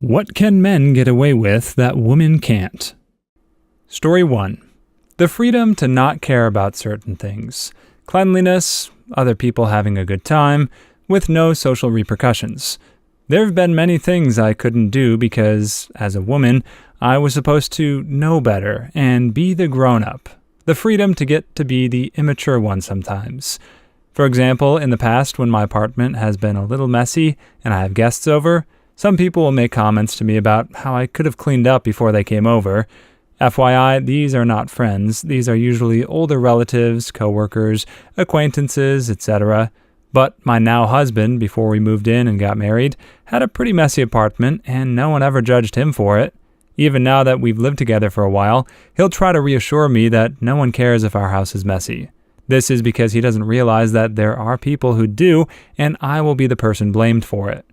What can men get away with that women can't? Story 1. The freedom to not care about certain things. Cleanliness, other people having a good time, with no social repercussions. There have been many things I couldn't do because, as a woman, I was supposed to know better and be the grown-up. The freedom to get to be the immature one sometimes. For example, in the past when my apartment has been a little messy and I have guests over, some people will make comments to me about how I could have cleaned up before they came over. FYI, these are not friends. These are usually older relatives, coworkers, acquaintances, etc. But my now husband, before we moved in and got married, had a pretty messy apartment and no one ever judged him for it. Even now that we've lived together for a while, he'll try to reassure me that no one cares if our house is messy. This is because he doesn't realize that there are people who do, and I will be the person blamed for it.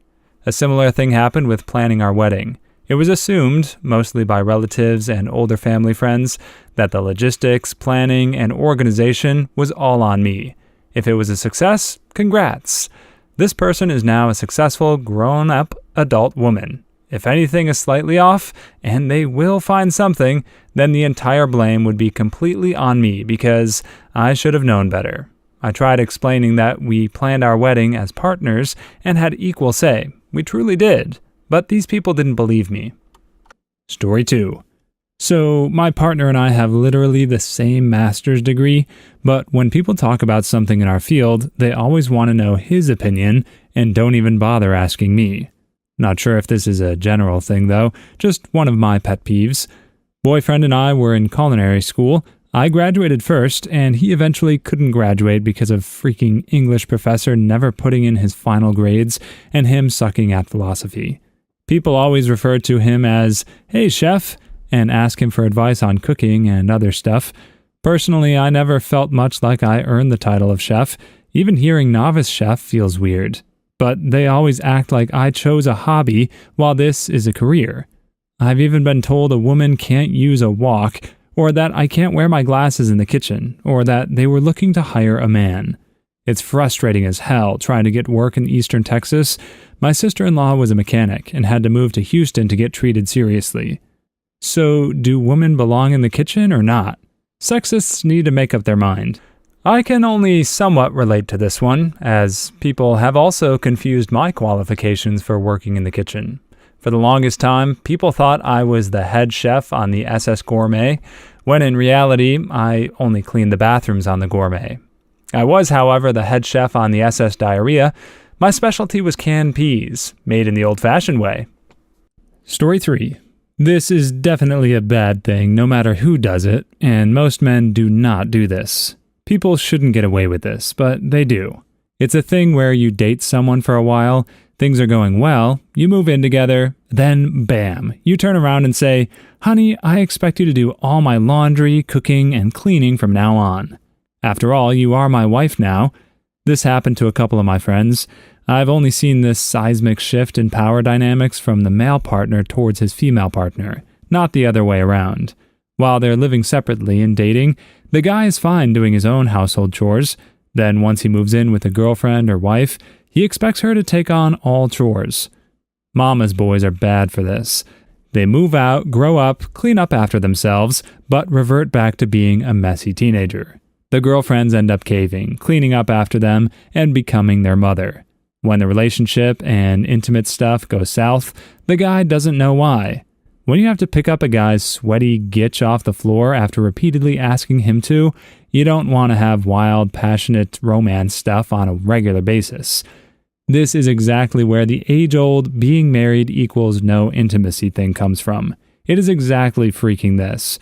A similar thing happened with planning our wedding. It was assumed, mostly by relatives and older family friends, that the logistics, planning, and organization was all on me. If it was a success, congrats. This person is now a successful, grown-up adult woman. If anything is slightly off, and they will find something, then the entire blame would be completely on me because I should have known better. I tried explaining that we planned our wedding as partners and had equal say. We truly did, but these people didn't believe me. Story 2. So, my partner and I have literally the same master's degree, but when people talk about something in our field, they always want to know his opinion and don't even bother asking me. Not sure if this is a general thing though, just one of my pet peeves. Boyfriend and I were in culinary school. I graduated first, and he eventually couldn't graduate because of freaking English professor never putting in his final grades and him sucking at philosophy. People always refer to him as, "Hey, chef," and ask him for advice on cooking and other stuff. Personally, I never felt much like I earned the title of chef. Even hearing novice chef feels weird. But they always act like I chose a hobby while this is a career. I've even been told a woman can't use a wok, or that I can't wear my glasses in the kitchen, or that they were looking to hire a man. It's frustrating as hell trying to get work in Eastern Texas. My sister-in-law was a mechanic and had to move to Houston to get treated seriously. So, do women belong in the kitchen or not? Sexists need to make up their mind. I can only somewhat relate to this one, as people have also confused my qualifications for working in the kitchen. For the longest time, people thought I was the head chef on the SS Gourmet, when in reality, I only cleaned the bathrooms on the Gourmet. I was, however, the head chef on the SS Diarrhea. My specialty was canned peas, made in the old-fashioned way. Story 3. This is definitely a bad thing, no matter who does it, and most men do not do this. People shouldn't get away with this, but they do. It's a thing where you date someone for a while, things are going well, you move in together, then bam, you turn around and say, "Honey, I expect you to do all my laundry, cooking, and cleaning from now on. After all, you are my wife now." This happened to a couple of my friends. I've only seen this seismic shift in power dynamics from the male partner towards his female partner, not the other way around. While they're living separately and dating, the guy is fine doing his own household chores. Then once he moves in with a girlfriend or wife, he expects her to take on all chores. Mama's boys are bad for this. They move out, grow up, clean up after themselves, but revert back to being a messy teenager. The girlfriends end up caving, cleaning up after them, and becoming their mother. When the relationship and intimate stuff goes south, the guy doesn't know why. When you have to pick up a guy's sweaty gitch off the floor after repeatedly asking him to, you don't want to have wild, passionate romance stuff on a regular basis. This is exactly where the age-old being married equals no intimacy thing comes from. It is exactly freaking this.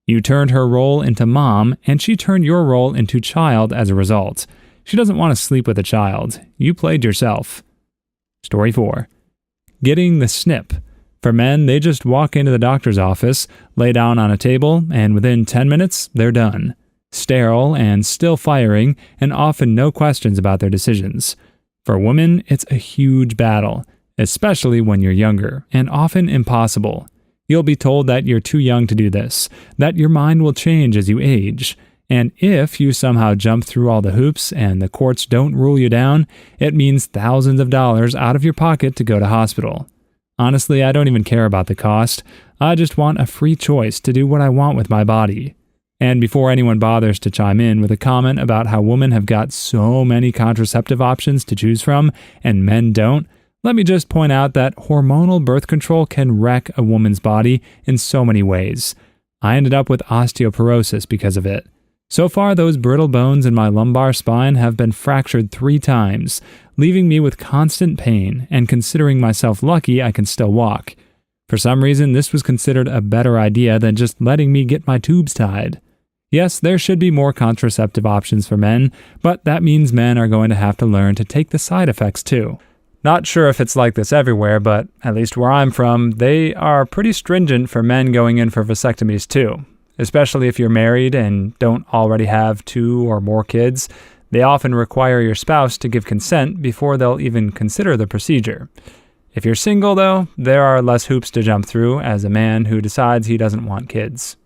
You turned her role into mom, and she turned your role into child as a result. She doesn't want to sleep with a child. You played yourself. Story 4. Getting the snip. For men, they just walk into the doctor's office, lay down on a table, and within 10 minutes, they're done. Sterile and still firing, and often no questions about their decisions. For women, it's a huge battle, especially when you're younger, and often impossible. You'll be told that you're too young to do this, that your mind will change as you age, and if you somehow jump through all the hoops and the courts don't rule you down, it means thousands of dollars out of your pocket to go to hospital. Honestly, I don't even care about the cost. I just want a free choice to do what I want with my body. And before anyone bothers to chime in with a comment about how women have got so many contraceptive options to choose from and men don't, let me just point out that hormonal birth control can wreck a woman's body in so many ways. I ended up with osteoporosis because of it. So far, those brittle bones in my lumbar spine have been fractured 3 times, leaving me with constant pain, and considering myself lucky, I can still walk. For some reason, this was considered a better idea than just letting me get my tubes tied. Yes, there should be more contraceptive options for men, but that means men are going to have to learn to take the side effects too. Not sure if it's like this everywhere, but at least where I'm from, they are pretty stringent for men going in for vasectomies too. Especially if you're married and don't already have 2 or more kids, they often require your spouse to give consent before they'll even consider the procedure. If you're single though, there are less hoops to jump through as a man who decides he doesn't want kids.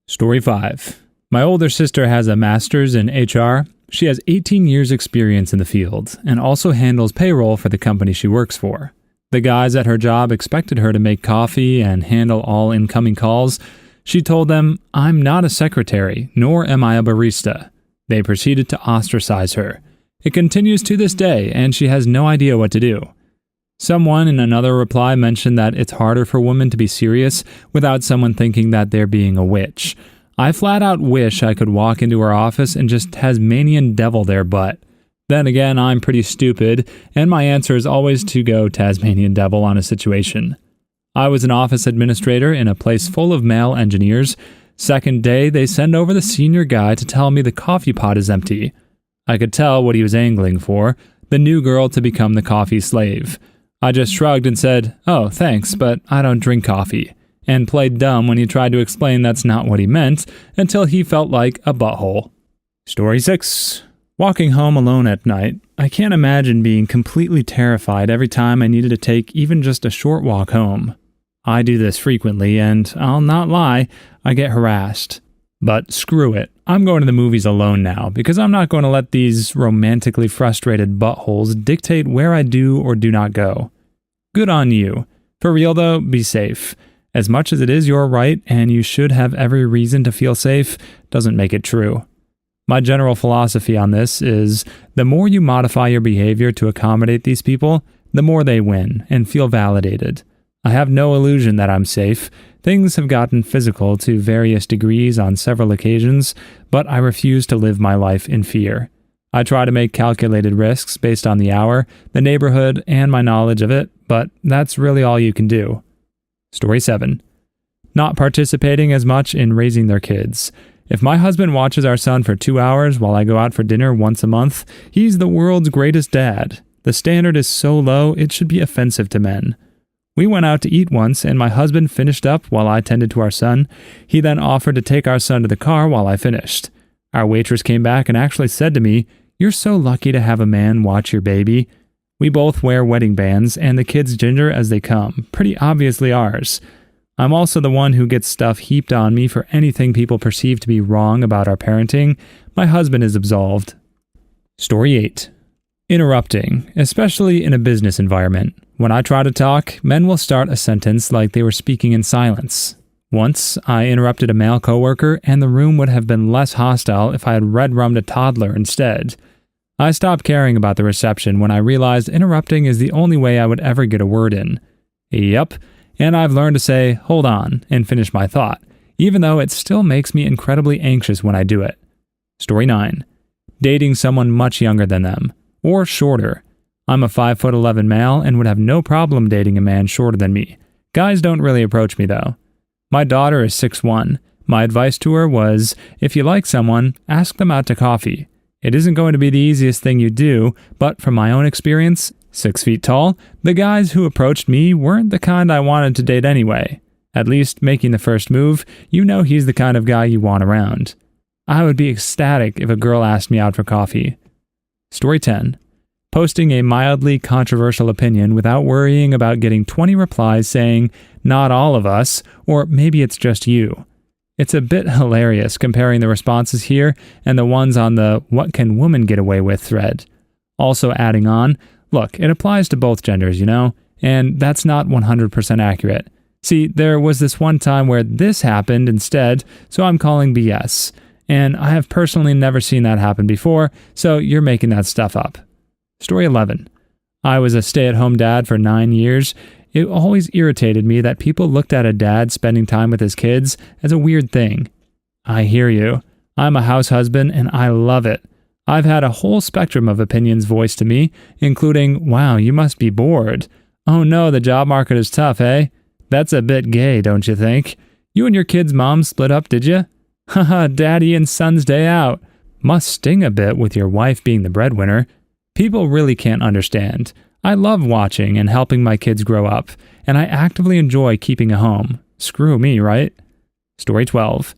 Story 5. My older sister has a master's in HR. She has 18 years experience in the field and also handles payroll for the company she works for. The guys at her job expected her to make coffee and handle all incoming calls. She told them, "I'm not a secretary, nor am I a barista." They proceeded to ostracize her. It continues to this day, and she has no idea what to do. Someone in another reply mentioned that it's harder for women to be serious without someone thinking that they're being a witch. I flat out wish I could walk into her office and just Tasmanian devil their butt. Then again, I'm pretty stupid, and my answer is always to go Tasmanian devil on a situation. I was an office administrator in a place full of male engineers. Second day, they send over the senior guy to tell me the coffee pot is empty. I could tell what he was angling for, the new girl to become the coffee slave. I just shrugged and said, "Oh, thanks, but I don't drink coffee," and played dumb when he tried to explain that's not what he meant until he felt like a butthole. Story 6. Walking home alone at night, I can't imagine being completely terrified every time I needed to take even just a short walk home. I do this frequently, and I'll not lie, I get harassed. But screw it, I'm going to the movies alone now, because I'm not going to let these romantically frustrated buttholes dictate where I do or do not go. Good on you. For real though, be safe. As much as it is your right, and you should have every reason to feel safe, doesn't make it true. My general philosophy on this is, the more you modify your behavior to accommodate these people, the more they win and feel validated. I have no illusion that I'm safe. Things have gotten physical to various degrees on several occasions, but I refuse to live my life in fear. I try to make calculated risks based on the hour, the neighborhood, and my knowledge of it, but that's really all you can do. Story 7. Not participating as much in raising their kids. If my husband watches our son for 2 hours while I go out for dinner once a month, he's the world's greatest dad. The standard is so low, it should be offensive to men. We went out to eat once, and my husband finished up while I tended to our son. He then offered to take our son to the car while I finished. Our waitress came back and actually said to me, "You're so lucky to have a man watch your baby." We both wear wedding bands, and the kids ginger as they come, pretty obviously ours. I'm also the one who gets stuff heaped on me for anything people perceive to be wrong about our parenting. My husband is absolved. Story 8. Interrupting, especially in a business environment. When I try to talk, men will start a sentence like they were speaking in silence. Once, I interrupted a male coworker, and the room would have been less hostile if I had red-rummed a toddler instead. I stopped caring about the reception when I realized interrupting is the only way I would ever get a word in. Yup, and I've learned to say, "Hold on," and finish my thought, even though it still makes me incredibly anxious when I do it. Story 9. Dating someone much younger than them, or shorter. I'm a 5'11" male and would have no problem dating a man shorter than me. Guys don't really approach me though. My daughter is 6'1". My advice to her was, if you like someone, ask them out to coffee. It isn't going to be the easiest thing you do, but from my own experience, 6 feet tall, the guys who approached me weren't the kind I wanted to date anyway. At least making the first move, you know he's the kind of guy you want around. I would be ecstatic if a girl asked me out for coffee. Story 10. Posting a mildly controversial opinion without worrying about getting 20 replies saying, "Not all of us," or "Maybe it's just you." It's a bit hilarious comparing the responses here and the ones on the "What can women get away with" thread. Also adding on, look, it applies to both genders, you know? and that's not 100% accurate. See, there was this one time where this happened instead, so I'm calling BS. And I have personally never seen that happen before, so you're making that stuff up. Story 11. I was a stay-at-home dad for 9 years. It always irritated me that people looked at a dad spending time with his kids as a weird thing. I hear you. I'm a house husband and I love it. I've had a whole spectrum of opinions voiced to me, including, wow, you must be bored. Oh no, the job market is tough, eh? That's a bit gay, don't you think? You and your kid's mom split up, did you? Haha, daddy and son's day out. Must sting a bit with your wife being the breadwinner. People really can't understand. I love watching and helping my kids grow up, and I actively enjoy keeping a home. Screw me, right? Story 12.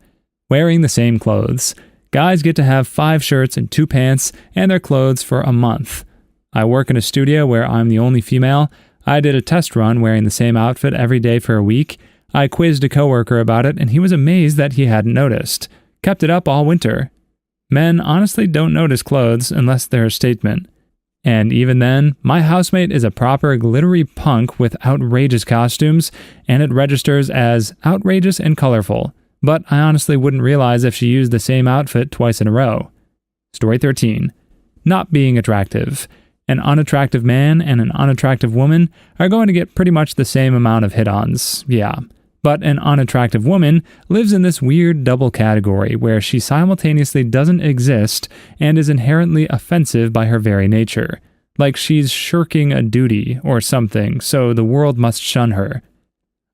Wearing the same clothes. Guys get to have 5 shirts and 2 pants and their clothes for a month. I work in a studio where I'm the only female. I did a test run wearing the same outfit every day for a week. I quizzed a coworker about it, and he was amazed that he hadn't noticed. Kept it up all winter. Men honestly don't notice clothes unless they're a statement. And even then, my housemate is a proper glittery punk with outrageous costumes, and it registers as outrageous and colorful. But I honestly wouldn't realize if she used the same outfit twice in a row. Story 13. Not being attractive. An unattractive man and an unattractive woman are going to get pretty much the same amount of hit-ons, yeah. But an unattractive woman lives in this weird double category where she simultaneously doesn't exist and is inherently offensive by her very nature. Like she's shirking a duty or something, so the world must shun her.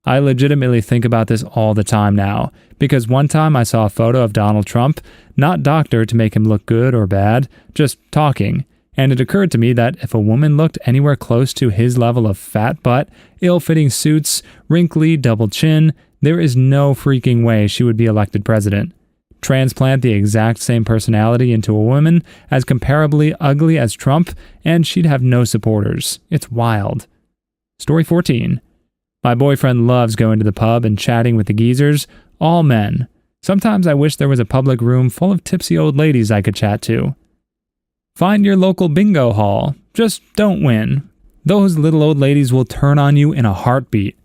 I legitimately think about this all the time now, because one time I saw a photo of Donald Trump, not doctored to make him look good or bad, just talking. And it occurred to me that if a woman looked anywhere close to his level of fat butt, ill-fitting suits, wrinkly double chin, there is no freaking way she would be elected president. Transplant the exact same personality into a woman as comparably ugly as Trump, and she'd have no supporters. It's wild. Story 14. My boyfriend loves going to the pub and chatting with the geezers, all men. Sometimes I wish there was a public room full of tipsy old ladies I could chat to. Find your local bingo hall. Just don't win. Those little old ladies will turn on you in a heartbeat.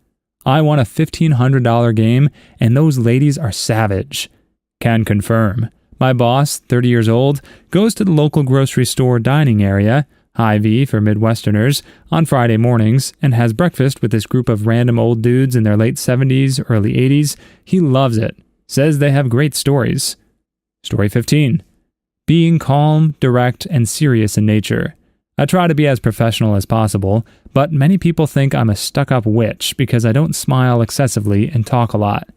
I won a $1,500 game, and those ladies are savage. Can confirm. My boss, 30 years old, goes to the local grocery store dining area, Hy-Vee for Midwesterners, on Friday mornings, and has breakfast with this group of random old dudes in their late 70s, early 80s. He loves it. Says they have great stories. Story 15. Being calm, direct, and serious in nature. I try to be as professional as possible, but many people think I'm a stuck-up witch because I don't smile excessively and talk a lot.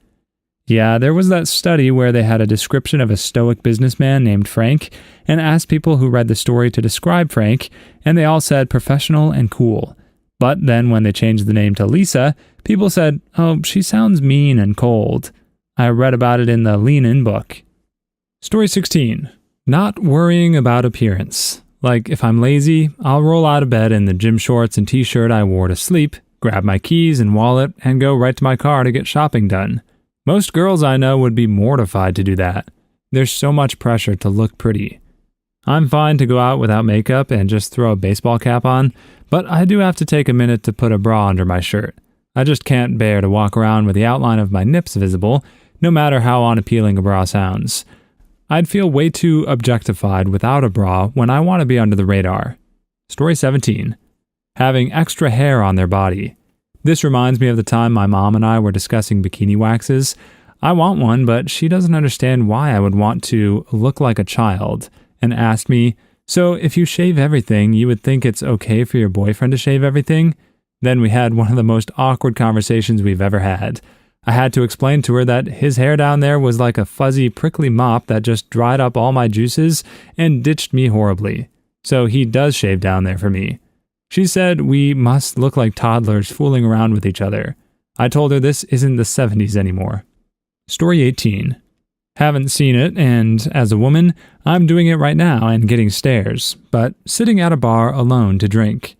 Yeah, there was that study where they had a description of a stoic businessman named Frank and asked people who read the story to describe Frank, and they all said professional and cool. But then when they changed the name to Lisa, people said, oh, she sounds mean and cold. I read about it in the Lean In book. Story 16. Not worrying about appearance. Like, if I'm lazy, I'll roll out of bed in the gym shorts and t-shirt I wore to sleep, grab my keys and wallet, and go right to my car to get shopping done. Most girls I know would be mortified to do that. There's so much pressure to look pretty. I'm fine to go out without makeup and just throw a baseball cap on, but I do have to take a minute to put a bra under my shirt. I just can't bear to walk around with the outline of my nips visible, no matter how unappealing a bra sounds. I'd feel way too objectified without a bra when I want to be under the radar. Story 17. Having extra hair on their body. This reminds me of the time my mom and I were discussing bikini waxes. I want one, but she doesn't understand why I would want to look like a child, and asked me, so if you shave everything, you would think it's okay for your boyfriend to shave everything? Then we had one of the most awkward conversations we've ever had. I had to explain to her that his hair down there was like a fuzzy, prickly mop that just dried up all my juices and ditched me horribly. So he does shave down there for me. She said we must look like toddlers fooling around with each other. I told her this isn't the 70s anymore. Story 18. Haven't seen it, and as a woman, I'm doing it right now and getting stares, but sitting at a bar alone to drink.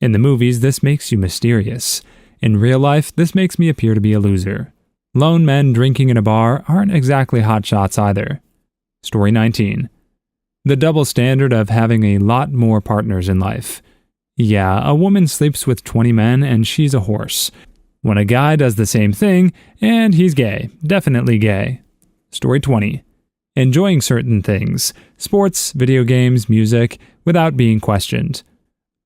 In the movies, this makes you mysterious. In real life, this makes me appear to be a loser. Lone men drinking in a bar aren't exactly hot shots either. Story 19. The double standard of having a lot more partners in life. Yeah, a woman sleeps with 20 men and she's a horse. When a guy does the same thing, and he's gay. Definitely gay. Story 20. Enjoying certain things. Sports, video games, music, without being questioned.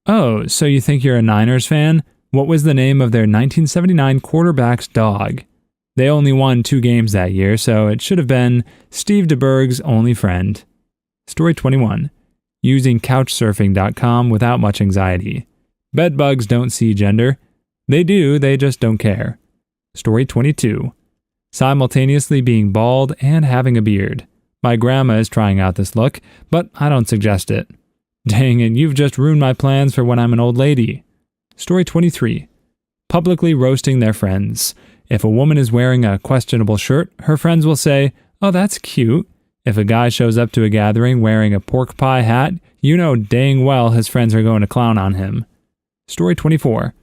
Oh, so you think you're a Niners fan? What was the name of their 1979 quarterback's dog? They only won 2 games that year, so it should have been Steve DeBerg's only friend. Story 21. Using couchsurfing.com without much anxiety. Bedbugs don't see gender. They do, they just don't care. Story 22. Simultaneously being bald and having a beard. My grandma is trying out this look, but I don't suggest it. Dang it, you've just ruined my plans for when I'm an old lady. Story 23. Publicly roasting their friends. If a woman is wearing a questionable shirt, her friends will say, "Oh, that's cute." If a guy shows up to a gathering wearing a pork pie hat, you know dang well his friends are going to clown on him. Story 24.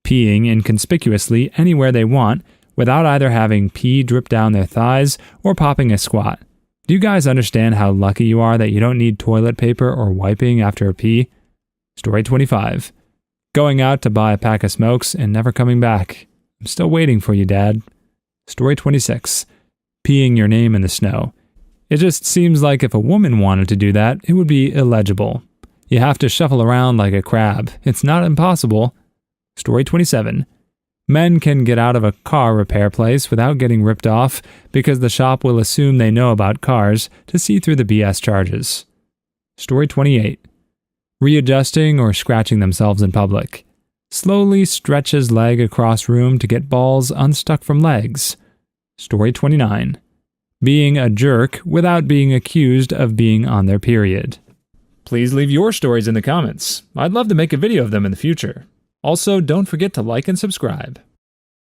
Peeing inconspicuously anywhere they want, without either having pee drip down their thighs or popping a squat. Do you guys understand how lucky you are that you don't need toilet paper or wiping after a pee? Story 25. Going out to buy a pack of smokes and never coming back. I'm still waiting for you, Dad. Story 26. Peeing your name in the snow. It just seems like if a woman wanted to do that, it would be illegible. You have to shuffle around like a crab. It's not impossible. Story 27. Men can get out of a car repair place without getting ripped off because the shop will assume they know about cars to see through the BS charges. Story 28. Readjusting or scratching themselves in public. Slowly stretches leg across room to get balls unstuck from legs. Story 29. Being a jerk without being accused of being on their period. Please leave your stories in the comments. I'd love to make a video of them in the future. Also, don't forget to like and subscribe.